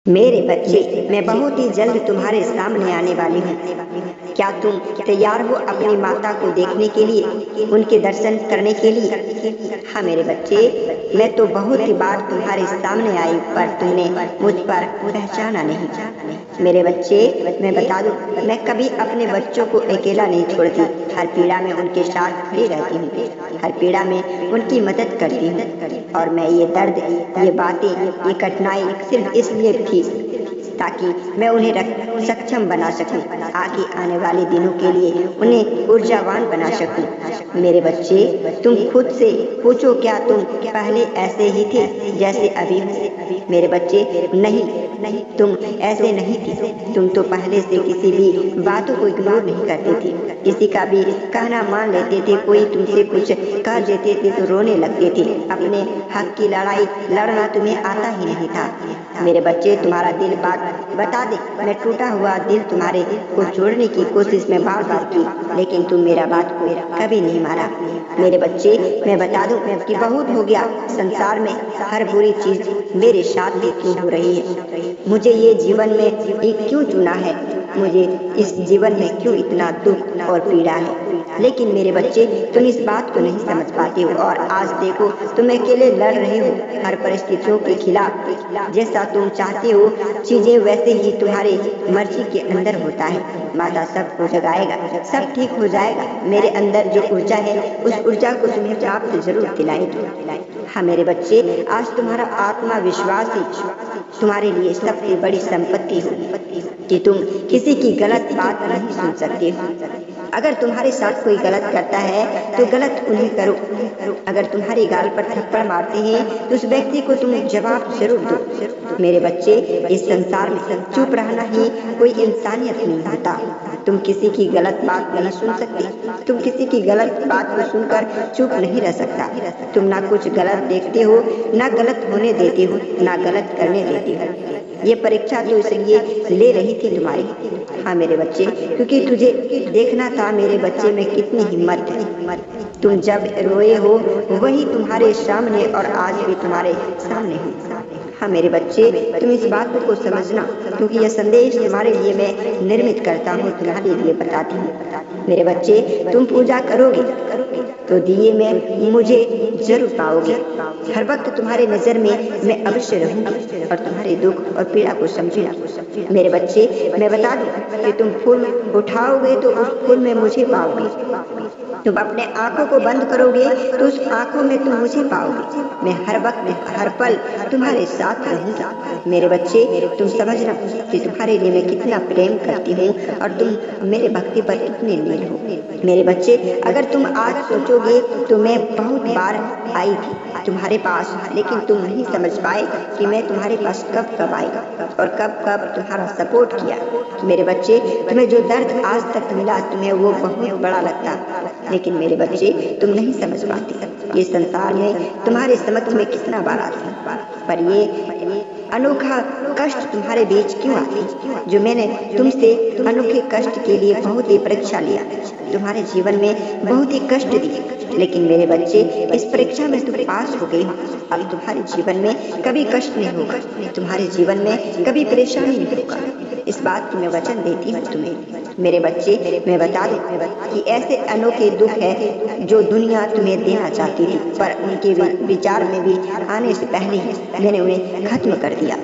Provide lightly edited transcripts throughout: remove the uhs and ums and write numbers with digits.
मेरे बच्चे, मैं बहुत ही जल्द तुम्हारे सामने आने वाली हूँ। क्या तुम तैयार हो अपनी माता को देखने के लिए, उनके दर्शन करने के लिए? हाँ मेरे बच्चे, मैं तो बहुत ही बार तुम्हारे सामने आई, पर तुमने मुझ पर पहचाना नहीं। मेरे बच्चे, मैं बता दूं, मैं कभी अपने बच्चों को अकेला नहीं छोड़ती। हर पीड़ा में उनके साथ खड़ी रहती हूँ, हर पीड़ा में उनकी मदद करती हूँ। और मैं ये दर्द, ये बातें, ये कठिनाई सिर्फ इसलिए थी ताकि मैं उन्हें सक्षम बना सकूं, आगे आने वाले दिनों के लिए उन्हें ऊर्जावान बना सकूं। मेरे बच्चे, तुम खुद से पूछो, क्या तुम पहले ऐसे ही थे जैसे अभी हो? मेरे बच्चे, नहीं, तुम ऐसे नहीं थी। तुम तो पहले से किसी भी बातों को इग्नोर नहीं करते थे, किसी का भी कहना मान लेते थे। कोई तुमसे कुछ कह देते थे तो रोने लगते थे। अपने हक की लड़ाई लड़ना तुम्हें आता ही नहीं था। मेरे बच्चे, तुम्हारा दिल बात बता दे, मैं टूटा हुआ दिल तुम्हारे को जोड़ने की कोशिश में बार बार की, लेकिन तुम मेरा बात को कभी नहीं माना। मेरे बच्चे, मैं बता दूं कि बहुत हो गया, संसार में हर बुरी चीज मेरे साथ ही क्यों हो रही है? मुझे ये जीवन में एक क्यों चुना है? मुझे इस जीवन में क्यों इतना दुख और पीड़ा है? लेकिन मेरे बच्चे, तुम इस बात को नहीं समझ पाते हो, और आज देखो तुम अकेले लड़ रहे हो हर परिस्थितियों के खिलाफ। जैसा तुम चाहते हो चीजें वैसे ही तुम्हारे मर्जी के अंदर होता है। माता सबको जगाएगा, सब ठीक हो जाएगा। मेरे अंदर जो ऊर्जा है, उस ऊर्जा को तुम्हें प्राप्त जरूर दिलाएगी। हाँ मेरे बच्चे, आज तुम्हारा आत्मविश्वास ही तुम्हारे लिए सबसे बड़ी संपत्ति हो कि तुम किसी की गलत बात नहीं सुन सकते हो। अगर तुम्हारे साथ कोई गलत करता है तो गलत उन्हें करो। अगर तुम्हारी गाल पर थप्पड़ मारते हैं तो उस व्यक्ति को तुम जवाब जरूर दो। मेरे बच्चे, इस संसार में चुप रहना ही कोई इंसानियत नहीं होता। तुम किसी की गलत बात नहीं सुन सकते। तुम किसी की गलत बात को सुनकर चुप नहीं रह सकता। तुम ना कुछ गलत देखते हो, ना गलत होने देते हो, ना गलत करने देते हो। ये परीक्षा तो इसलिए ले रही थी तुम्हारी। हाँ मेरे बच्चे, क्योंकि तुझे देखना था मेरे बच्चे में कितनी हिम्मत है। तुम जब रोए हो वही तुम्हारे सामने, और आज भी तुम्हारे सामने हूँ। हाँ मेरे बच्चे, तुम इस बात को समझना, क्योंकि यह संदेश तुम्हारे लिए मैं निर्मित करता हूँ, तुम्हारे लिए बताती हूँ। मेरे बच्चे, तुम पूजा करोगे तो दिए में मुझे जरूर पाओगे। हर वक्त तुम्हारे नजर में मैं अवश्य रहूंगी और तुम्हारे दुख और पीड़ा को समझूंगी। मेरे बच्चे, मैं बता दूं कि तुम फूल उठाओगे तो उस फूल में मुझे पाओगे। तुम अपने आंखों को बंद करोगे तो उस आंखों में तुम मुझे पाओगे। मैं हर वक्त हर पल तुम्हारे साथ रहूंगा। मेरे बच्चे, तुम समझना कि तुम्हारे लिए मैं कितना प्रेम करती हूँ और तुम मेरे भक्ति पर कितने नील हो। मेरे बच्चे, अगर तुम आज सोचोगे तो मैं बहुत बार आई थी तुम्हारे पास, लेकिन तुम नहीं समझ पाए कि मैं तुम्हारे पास कब आई और कब तुम्हारा सपोर्ट किया। मेरे बच्चे, तुम्हें जो दर्द आज तक मिला तुम्हें वो बहुत बड़ा लगता, लेकिन मेरे बच्चे तुम नहीं समझ पाते ये संसार में तुम्हारे समक्ष में कितना बार आता, पर ये अनोखा कष्ट तुम्हारे बीच क्यों आती, जो मैंने तुमसे अनोखे कष्ट के लिए बहुत ही परीक्षा लिया, तुम्हारे जीवन में बहुत ही कष्ट दिए, लेकिन मेरे बच्चे इस परीक्षा में तुम पास हो गए। अब तुम्हारे जीवन में कभी कष्ट नहीं होगा, तुम्हारे जीवन में कभी परेशानी नहीं होगा। इस बात की मैं वचन देती हूँ तुम्हें। मेरे बच्चे, मैं बता दूं कि ऐसे अनोखे दुख है जो दुनिया तुम्हें देना चाहती थी, पर उनके विचार में भी आने से पहले ही मैंने उन्हें खत्म कर दिया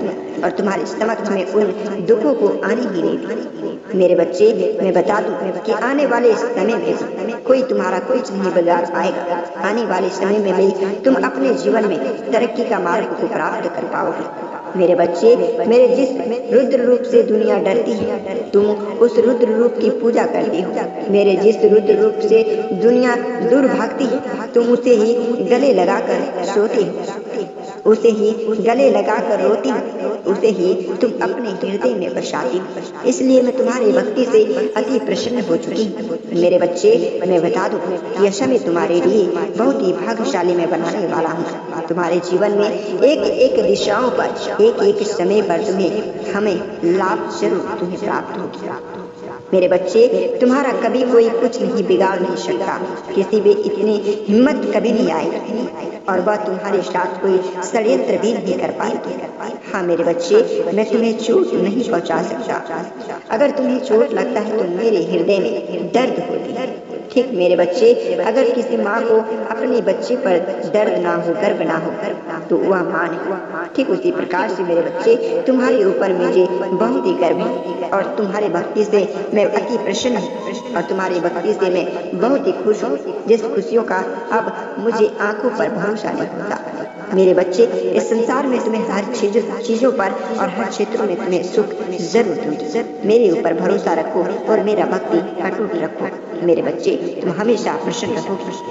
और तुम्हारे समक्ष में उन दुखों को आने ही नहीं दी। मेरे बच्चे, मैं बता दूं कि आने वाले समय में कोई तुम्हारा कुछ नहीं बिगाड़ पाएगा। आने वाले समय में भी तुम अपने जीवन में तरक्की का मार्ग को प्राप्त कर पाओगे। मेरे बच्चे, मेरे जिस रुद्र रूप से दुनिया डरती है, तुम उस रुद्र रूप की पूजा करती हो। मेरे जिस रुद्र रूप से दुनिया दूर भागती है, तुम उसे ही गले लगाकर सोती हो, उसे ही गले लगाकर रोती हो, उसे ही तुम अपने हृदय में बसाती हो। इसलिए मैं तुम्हारी भक्ति से अति प्रसन्न हो चुकी हूँ। मेरे बच्चे, मैं बता दूं कि यह समय तुम्हारे लिए बहुत ही भाग्यशाली मैं बनाने वाला हूँ। तुम्हारे जीवन में एक एक दिशाओं पर, एक एक समय पर तुम्हें हमें लाभ जरूर तुम्हें प्राप्त होगी। मेरे बच्चे, तुम्हारा कभी कोई कुछ नहीं बिगाड़ नहीं सकता, किसी भी इतनी हिम्मत कभी नहीं आएगी और वह तुम्हारे साथ कोई षड्यंत्र भी नहीं कर पाएगी। हाँ मेरे बच्चे, बच्चे, मैं तुम्हें चोट नहीं पहुंचा सकता। अगर तुम्हें चोट लगता है तो मेरे हृदय में दर्द होती है। ठीक मेरे बच्चे, अगर किसी माँ को अपने बच्चे पर दर्द ना हो, गर्व ना हो, तो वह माँ नहीं। ठीक उसी प्रकार से मेरे बच्चे, तुम्हारे ऊपर मुझे बहुत ही गर्व है और तुम्हारे भक्ति से मैं अति प्रसन्न हूँ और तुम्हारी भक्ति से मैं बहुत ही खुश हूँ, जिस खुशियों का अब मुझे आंखों पर भरोसा नहीं होता। मेरे बच्चे, इस संसार में तुम्हें हर चीजों पर और हर क्षेत्रों में तुम्हें सुख जरूर दूंगी। मेरे ऊपर भरोसा रखो और मेरा भक्ति अटूट रखो। मेरे बच्चे, तुम हमेशा प्रसन्न रहोगे।